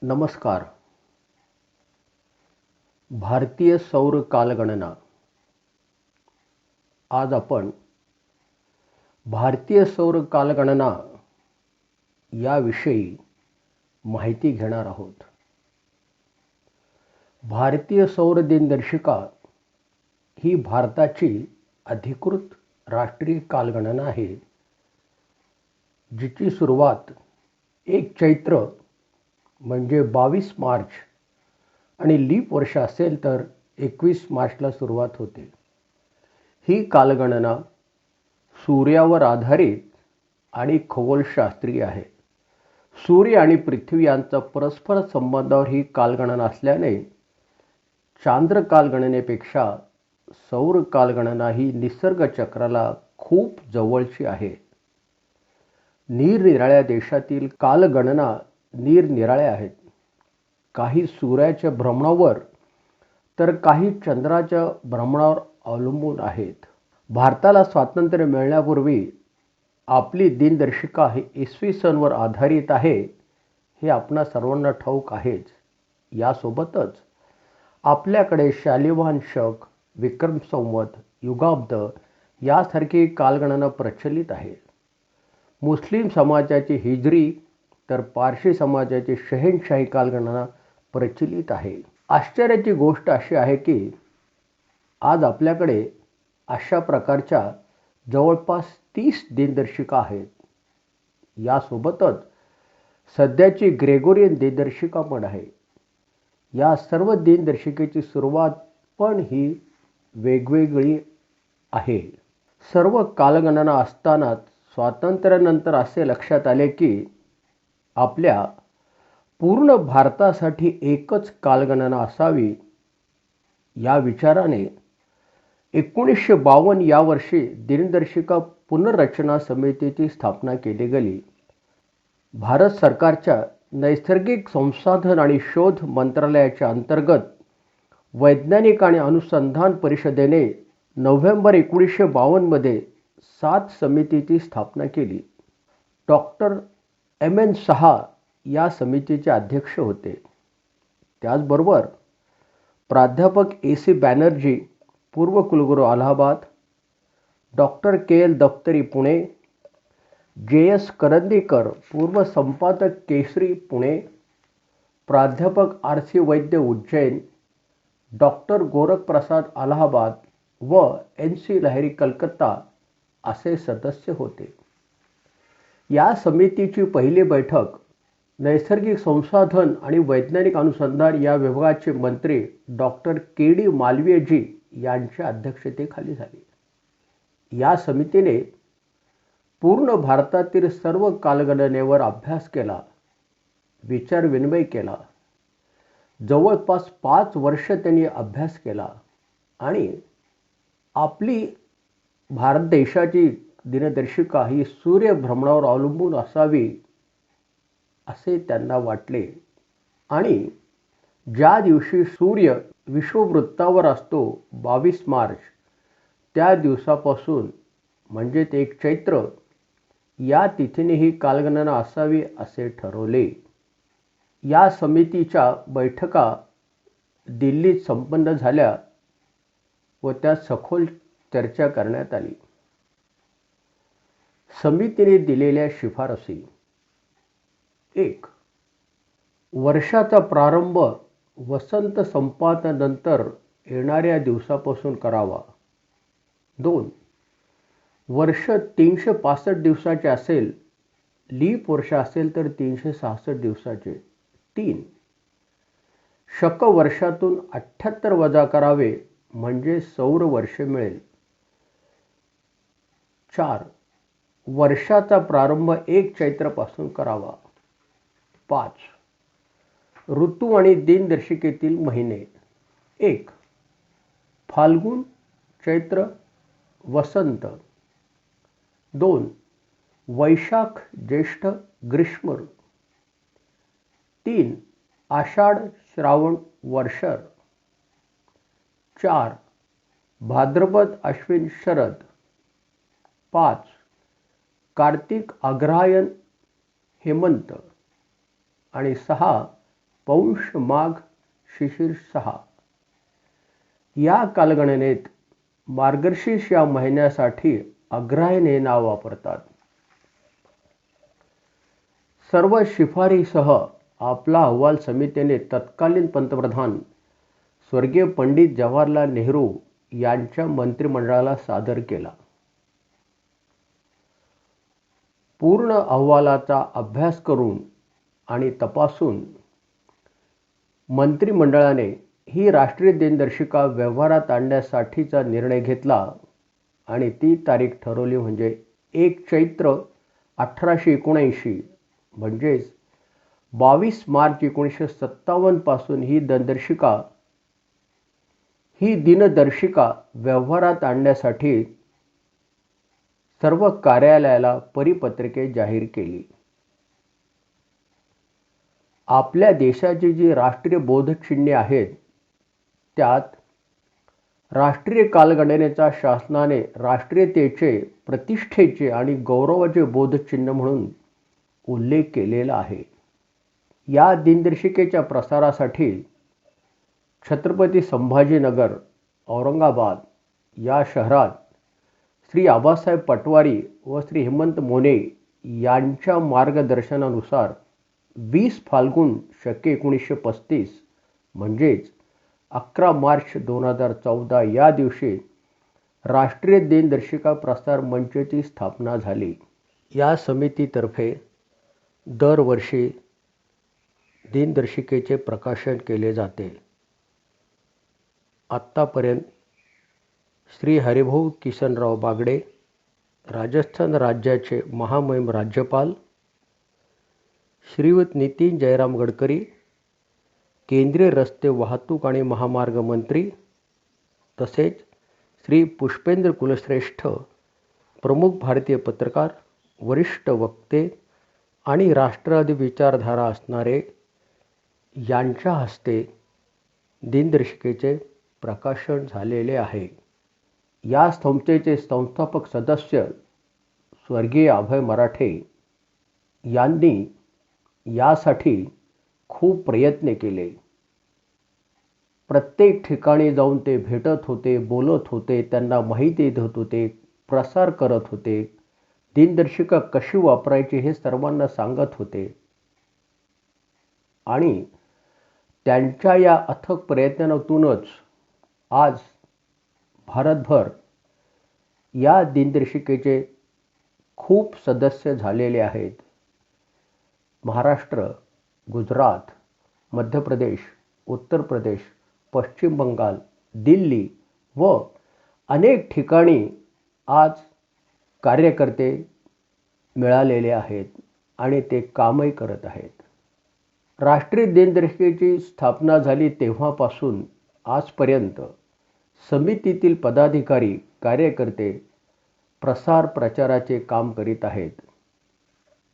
नमस्कार. भारतीय सौर कालगणना. आज आपण भारतीय सौर कालगणना याविषयी माहिती घेणार आहोत. भारतीय सौर दिनदर्शिका ही भारताची अधिकृत राष्ट्रीय कालगणना आहे, जिची सुरुवात 1 चैत्र म्हणजे 22 मार्च आणि लीप वर्ष असेल तर 21 मार्चला सुरुवात होते. ही कालगणना सूर्यावर आधारित आणि खगोलशास्त्रीय आहे. सूर्य आणि पृथ्वी यांचा परस्पर संबंधावर ही कालगणना असल्याने चांद्र कालगणनेपेक्षा सौर कालगणना ही निसर्ग चक्राला खूप जवळची आहे. निरनिराळ्या देशातील कालगणना निरनिराळ्या आहेत. काही सूर्याच्या भ्रमणावर तर काही चंद्राच्या भ्रमणावर अवलंबून आहेत. भारताला स्वातंत्र्य मिळण्यापूर्वी आपली दिनदर्शिका ही इसवी सनवर आधारित आहे, हे आपणा सर्वांना ठाऊक आहेच. यासोबतच आपल्याकडे शालिवाहन शक, विक्रम संवत, युगाब्द यासारखी कालगणना प्रचलित आहे. मुस्लिम समाजाची हिजरी तर पारशी समाजाची शहेनशाही कालगणना प्रचलित आहे. आश्चर्याची गोष्ट अशी आहे की आज आपल्याकडे अशा प्रकारच्या जवळपास 30 दिनदर्शिका आहेत. यासोबतच सध्याची ग्रेगोरियन दिनदर्शिका पण आहे. या सर्व दिनदर्शिकेची सुरुवात पण ही वेगवेगळी आहे. सर्व कालगणना असतानाच स्वातंत्र्यानंतर असे लक्षात आले की आपल्या पूर्ण भारतासाठी एकच कालगणना असावी. या विचाराने 1952 या वर्षी दिनदर्शिका पुनर्रचना समितीची स्थापना केली गेली. भारत सरकारच्या नैसर्गिक संसाधन आणि शोध मंत्रालयाच्या अंतर्गत वैज्ञानिक आणि अनुसंधान परिषदेने नोव्हेंबर 1952 मध्ये 7 समितीची स्थापना केली. Doctor M.N. साहा या समितीचे अध्यक्ष होते. त्याचबरोबर प्राध्यापक A.C. बॅनर्जी, पूर्व कुलगुरू अलाहाबाद, डॉक्टर K.L. दफ्तरी पुणे, J.S. करंदीकर, पूर्व संपादक केसरी पुणे, प्राध्यापक R.C. वैद्य उज्जैन, डॉक्टर गोरख प्रसाद अलाहाबाद व N.C. लहिरी कलकत्ता असे सदस्य होते. या समितीची पहिली बैठक नैसर्गिक संसाधन आणि वैज्ञानिक अनुसंधान या विभागाचे मंत्री डॉक्टर K.D. मालवीयजी यांच्या अध्यक्षतेखाली झाली. या समितीने पूर्ण भारतातील सर्व कालगणनेवर अभ्यास केला, विचारविनिमय केला. जवळपास 5 वर्ष त्यांनी अभ्यास केला आणि आपली भारत देशाची दिनदर्शिका ही सूर्य भ्रमणावर अवलंबून असावी असे त्यांना वाटले. आणि ज्या दिवशी सूर्य विषुववृत्तावर असतो 22 मार्च, त्या दिवसापासून म्हणजे 1 चैत्र या तिथीने ही कालगणना असावी असे ठरवले. या समितीच्या बैठका दिल्लीत संपन्न झाल्या व त्यात सखोल चर्चा करण्यात आली. समितीने दिलेल्या शिफारसी: 1. वर्षाचा प्रारंभ वसंत संपातानंतर येणाऱ्या दिवसापासून करावा. 2. वर्ष 365 दिवसाचे असेल, लीप वर्ष असेल तर 366 दिवसाचे. 3. शक वर्षातून 78 वजा करावे म्हणजे सौर वर्ष मिळेल. 4. वर्षाचा प्रारंभ 1 चैत्रपासून करावा. 5. ऋतू आणि दिनदर्शिकेतील महिने: 1. फाल्गुन, चैत्र, वसंत. 2. वैशाख, ज्येष्ठ, ग्रीष्म. 3. आषाढ, श्रावण, वर्षर. 4. भाद्रपद, अश्विन, शरद. 5. कार्तिक, अग्रहायण, हेमंत. आणि 6. पौष माघ शिशिर 6 या कालगणनेत मार्गशीर्ष या महिन्यासाठी अग्रहायण हे नाव वापरतात. सर्व शिफारसीसह आपला अहवाल समितीने तत्कालीन पंतप्रधान स्वर्गीय पंडित जवाहरलाल नेहरू यांच्या मंत्रिमंडळाला सादर केला. पूर्ण अहवालाचा अभ्यास करून आणि तपासून मंत्रिमंडळाने ही राष्ट्रीय दिनदर्शिका व्यवहारात आणण्यासाठीचा निर्णय घेतला आणि ती तारीख ठरवली म्हणजे 1 चैत्र 1879 म्हणजेच 22 मार्च 1957 पासून ही दिनदर्शिका व्यवहारात आणण्यासाठी सर्व कार्यालयाला परिपत्रके जाहीर केली. आपल्या देशाची जी राष्ट्रीय बोधचिन्हे आहेत त्यात राष्ट्रीय कालगणनेचा शासनाने राष्ट्रीयतेचे, प्रतिष्ठेचे आणि गौरवाचे बोधचिन्ह म्हणून उल्लेख केलेला आहे. या दिनदर्शिकेच्या प्रसारासाठी छत्रपती संभाजीनगर, औरंगाबाद या शहरात श्री आबासाहेब पटवारी व श्री हेमंत मोने यांच्या मार्गदर्शनानुसार 20 फाल्गुन शके 1935 म्हणजेच 11 मार्च 2014 या दिवशी राष्ट्रीय दिनदर्शिका प्रसार मंचची स्थापना झाली. या समितीतर्फे दरवर्षी दिनदर्शिकेचे प्रकाशन केले जाते. आत्तापर्यंत श्री हरिभाऊ किसनराव बागडे, राजस्थान राज्याचे महामहिम राज्यपाल, श्रीयुत नितीन जयराम गडकरी, केंद्रीय रस्ते वाहतूक आणि महामार्ग मंत्री, तसेच श्री पुष्पेंद्र कुलश्रेष्ठ, प्रमुख भारतीय पत्रकार, वरिष्ठ वक्ते आणि राष्ट्रवादी विचारधारा असणारे यांच्या हस्ते दिनदर्शिकेचे प्रकाशन झालेले आहे. या संस्थेचे संस्थापक सदस्य स्वर्गीय अभय मराठे यांनी यासाठी खूप प्रयत्न केले. प्रत्येक ठिकाणी जाऊन ते भेटत होते, बोलत होते, त्यांना माहिती देत होते, प्रसार करत होते, दिनदर्शिका कशी वापरायची हे सर्वांना सांगत होते. आणि त्यांच्या या अथक प्रयत्नातूनच आज भारतभर या दिनदर्शिकेचे खूप सदस्य झालेले आहेत. महाराष्ट्र, गुजरात, मध्य प्रदेश, उत्तर प्रदेश, पश्चिम बंगाल, दिल्ली व अनेक ठिकाणी आज कार्यकर्ते मिळालेले आहेत आणि ते कामही करत आहेत. राष्ट्रीय दिनदर्शिकेची स्थापना झाली तेव्हापासून आजपर्यंत समितीतील पदाधिकारी, कार्यकर्ते प्रसार प्रचाराचे काम करीत आहेत.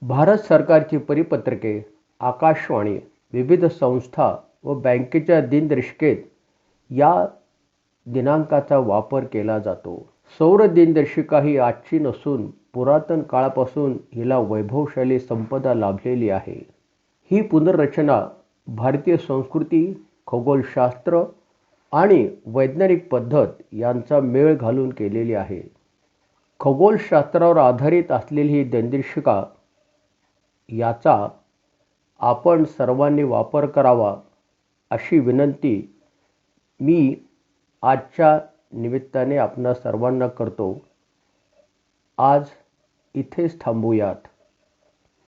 भारत सरकारची परिपत्रके, आकाशवाणी, विविध संस्था व बँकेच्या दिनदर्शिकेत या दिनांकाचा वापर केला जातो. सौर दिनदर्शिका ही आजची नसून पुरातन काळापासून हिला वैभवशाली संपदा लाभलेली आहे. ही पुनर्रचना भारतीय संस्कृती, खगोलशास्त्र आणि वैज्ञानिक पद्धत यांचा मेळ घालून केलेली आहे. खगोलशास्त्रावर आधारित असलेली ही दिनदर्शिका याचा आपण सर्वांनी वापर करावा अशी विनंती मी आजच्या निमित्ताने आपणा सर्वांना करतो. आज इथेच थांबूयात.